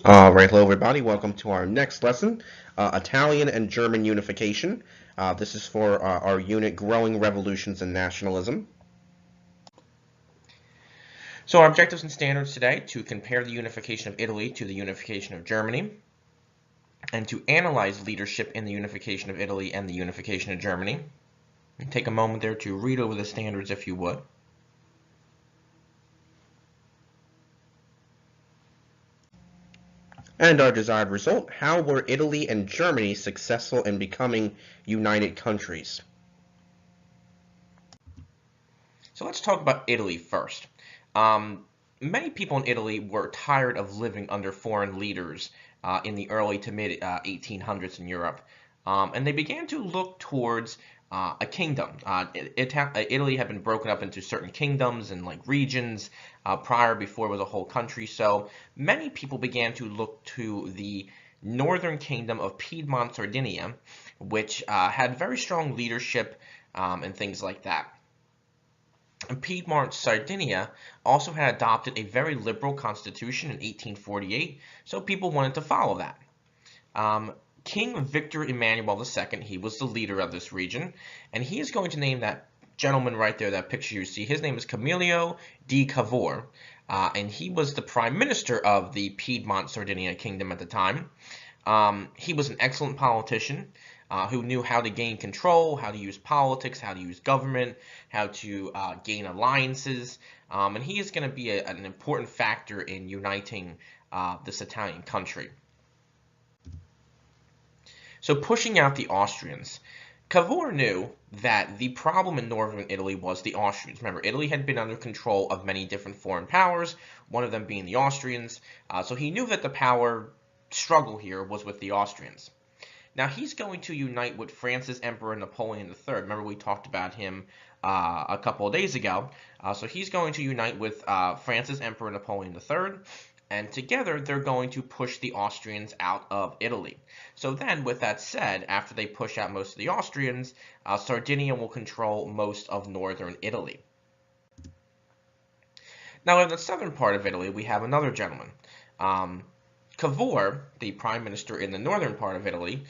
All right, hello everybody. Welcome to our next lesson, Italian and German Unification. This is for our unit, Growing Revolutions and Nationalism. So our objectives and standards today, to compare the unification of Italy to the unification of Germany, and to analyze leadership in the unification of Italy and the unification of Germany. And take a moment there to read over the standards if you would. And our desired result, how were Italy and Germany successful in becoming united countries? So let's talk about Italy first. Many people in Italy were tired of living under foreign leaders in the early to mid 1800s in Europe, and they began to look towards a kingdom. Italy had been broken up into certain kingdoms and like regions before it was a whole country. So many people began to look to the northern kingdom of Piedmont, Sardinia, which had very strong leadership and things like that. And Piedmont, Sardinia also had adopted a very liberal constitution in 1848, so people wanted to follow that. King Victor Emmanuel II, he was the leader of this region, and he is going to name that gentleman right there, that picture you see. His name is Camillo di Cavour, and he was the prime minister of the Piedmont, Sardinia kingdom at the time. He was an excellent politician who knew how to gain control, how to use politics, how to use government, how to gain alliances, and he is going to be an important factor in uniting this Italian country. So pushing out the Austrians. Cavour knew that the problem in northern Italy was the Austrians. Remember, Italy had been under control of many different foreign powers, one of them being the Austrians, so he knew that the power struggle here was with the Austrians. Now he's going to unite with France's Emperor Napoleon III. Remember, we talked about him a couple of days ago. So he's going to unite with France's Emperor Napoleon III, and together they're going to push the Austrians out of Italy. So then, with that said, after they push out most of the Austrians, Sardinia will control most of northern Italy. Now in the southern part of Italy, we have another gentleman. Cavour, the prime minister in the northern part of Italy,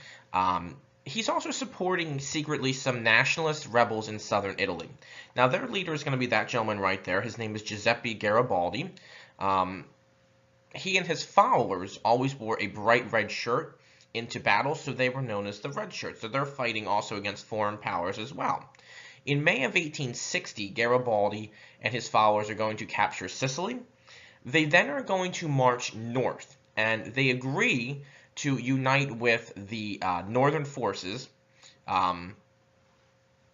he's also supporting secretly some nationalist rebels in southern Italy. Now their leader is going to be that gentleman right there. His name is Giuseppe Garibaldi. He and his followers always wore a bright red shirt into battle, so they were known as the Red Shirts. So they're fighting also against foreign powers as well. In May of 1860, Garibaldi and his followers are going to capture Sicily. They then are going to march north, and they agree to unite with the northern forces, or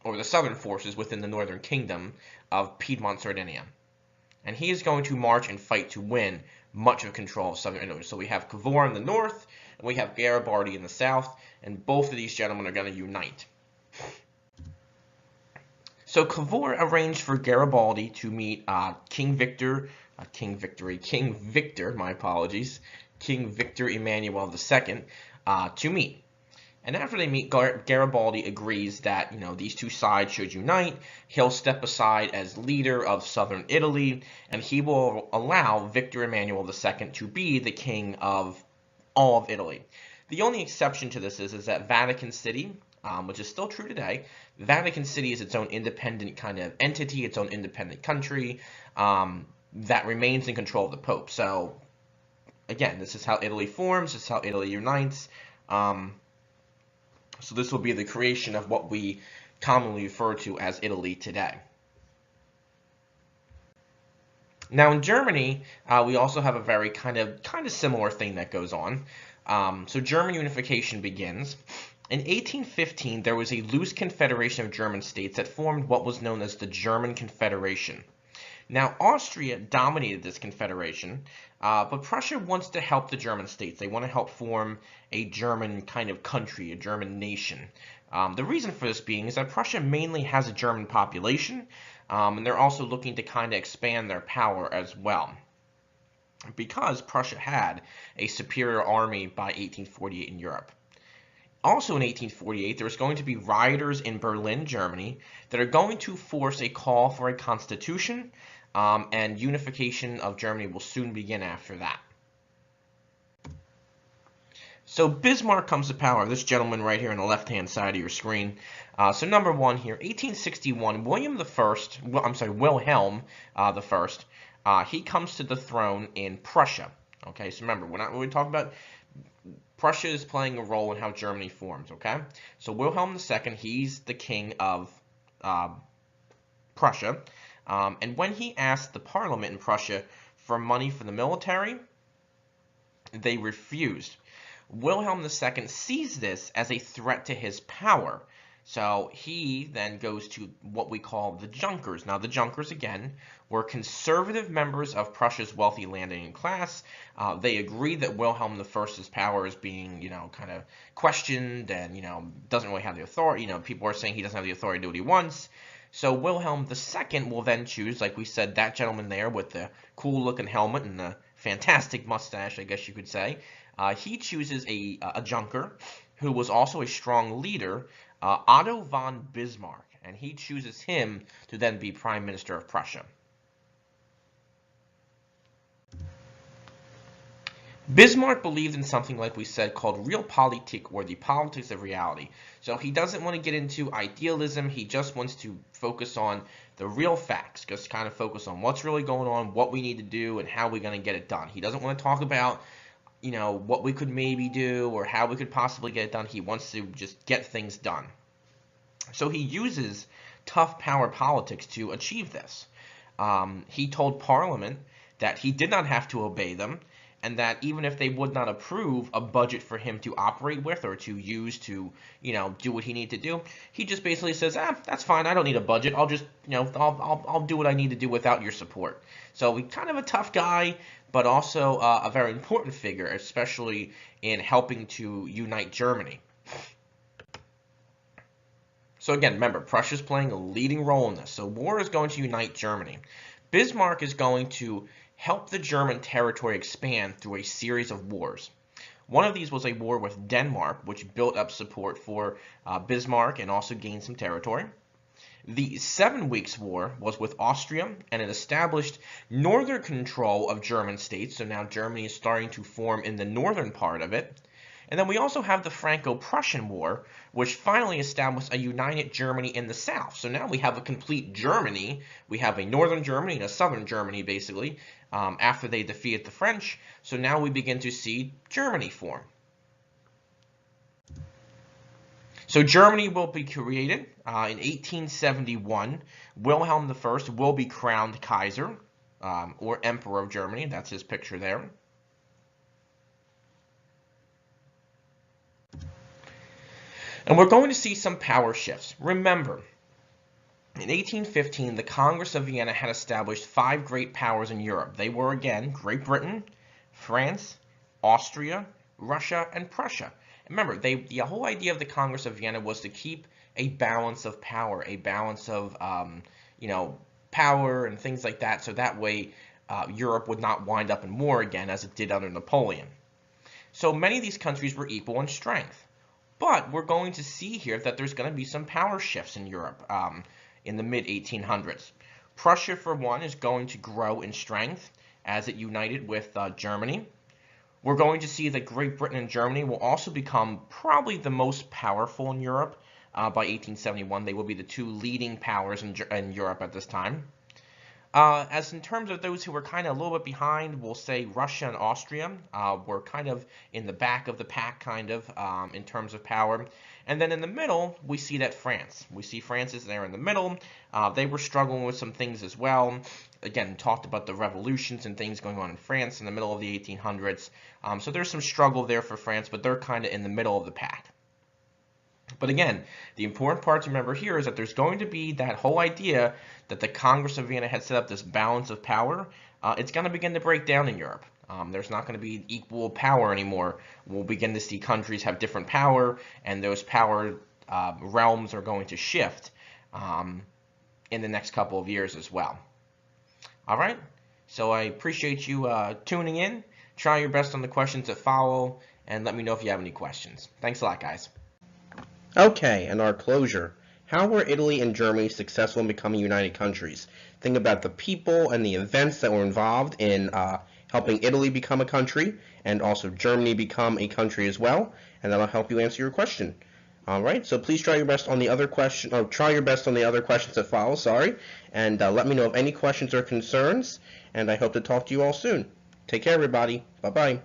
the southern forces within the northern kingdom of Piedmont, Sardinia. And he is going to march and fight to win much of control of southern Italy. So we have Cavour in the north, and we have Garibaldi in the south, and both of these gentlemen are going to unite. So Cavour arranged for Garibaldi to meet King Victor, King Victor Emmanuel II to meet. And after they meet, Garibaldi agrees that these two sides should unite. He'll step aside as leader of southern Italy, and he will allow Victor Emmanuel II to be the king of all of Italy. The only exception to this is that Vatican City, which is still true today, Vatican City is its own independent kind of entity, its own independent country that remains in control of the Pope. So again, this is how Italy forms, this is how Italy unites. So this will be the creation of what we commonly refer to as Italy today. Now in Germany, we also have a very kind of similar thing that goes on. So German unification begins. In 1815, there was a loose confederation of German states that formed what was known as the German Confederation. Now, Austria dominated this confederation, but Prussia wants to help the German states. They want to help form a German kind of country, a German nation. The reason for this being is that Prussia mainly has a German population, and they're also looking to kind of expand their power as well. Because Prussia had a superior army by 1848 in Europe. Also in 1848, there's going to be rioters in Berlin, Germany, that are going to force a call for a constitution, and unification of Germany will soon begin after that. So Bismarck comes to power. This gentleman right here on the left-hand side of your screen. So number one here, 1861, William the First. Well, I'm sorry, Wilhelm the First. He comes to the throne in Prussia. Okay, so remember, we're not really talking about Prussia is playing a role in how Germany forms. Okay, so Wilhelm II, he's the king of Prussia, and when he asked the parliament in Prussia for money for the military, they refused. Wilhelm II sees this as a threat to his power. So he then goes to what we call the Junkers. Now, the Junkers, again, were conservative members of Prussia's wealthy landowning class. They agree that Wilhelm I's power is being, kind of questioned and, doesn't really have the authority. People are saying he doesn't have the authority to do what he wants. So Wilhelm II will then choose, like we said, that gentleman there with the cool-looking helmet and the fantastic mustache, I guess you could say. He chooses a Junker who was also a strong leader, Otto von Bismarck, and he chooses him to then be Prime Minister of Prussia. Bismarck believed in something, like we said, called realpolitik, or the politics of reality. So he doesn't want to get into idealism. He just wants to focus on the real facts, just kind of focus on what's really going on, what we need to do, and how we're going to get it done. He doesn't want to talk about what we could maybe do or how we could possibly get it done. He wants to just get things done. So he uses tough power politics to achieve this. He told Parliament that he did not have to obey them, and that even if they would not approve a budget for him to operate with or to use to, do what he needed to do, he just basically says, that's fine, I don't need a budget, I'll just, I'll do what I need to do without your support. So he's kind of a tough guy, but also a very important figure, especially in helping to unite Germany. So again, remember, Prussia's playing a leading role in this. So war is going to unite Germany. Bismarck is going to help the German territory expand through a series of wars. One of these was a war with Denmark, which built up support for Bismarck and also gained some territory. The 7 Weeks' War was with Austria, and it established northern control of German states. So now Germany is starting to form in the northern part of it. And then we also have the Franco-Prussian War, which finally established a united Germany in the south. So now we have a complete Germany. We have a northern Germany and a southern Germany, basically, after they defeated the French. So now we begin to see Germany form. So Germany will be created in 1871. Wilhelm I will be crowned Kaiser, or Emperor of Germany. That's his picture there. And we're going to see some power shifts. Remember, in 1815, the Congress of Vienna had established 5 great powers in Europe. They were, again, Great Britain, France, Austria, Russia, and Prussia. Remember, the whole idea of the Congress of Vienna was to keep a balance of power, a balance of, power and things like that, so that way Europe would not wind up in war again as it did under Napoleon. So many of these countries were equal in strength. But we're going to see here that there's going to be some power shifts in Europe in the mid-1800s. Prussia, for one, is going to grow in strength as it united with Germany. We're going to see that Great Britain and Germany will also become probably the most powerful in Europe by 1871. They will be the 2 leading powers in Europe at this time. As in terms of those who were kind of a little bit behind, we'll say Russia and Austria were kind of in the back of the pack, kind of, in terms of power. And then in the middle, we see that France. We see France is there in the middle. They were struggling with some things as well. Again, talked about the revolutions and things going on in France in the middle of the 1800s. So there's some struggle there for France, but they're kind of in the middle of the pack. But again, the important part to remember here is that there's going to be that whole idea that the Congress of Vienna had set up this balance of power. It's going to begin to break down in Europe. There's not going to be equal power anymore. We'll begin to see countries have different power, and those power realms are going to shift in the next couple of years as well. All right, so I appreciate you tuning in. Try your best on the questions that follow, and let me know if you have any questions. Thanks a lot, guys. Okay, and our closure. How were Italy and Germany successful in becoming united countries? Think about the people and the events that were involved in helping Italy become a country, and also Germany become a country as well, and that'll help you answer your question. All right, so please try your best on the other question, or try your best on the other questions that follow, sorry, and let me know of any questions or concerns, and I hope to talk to you all soon. Take care, everybody. Bye-bye.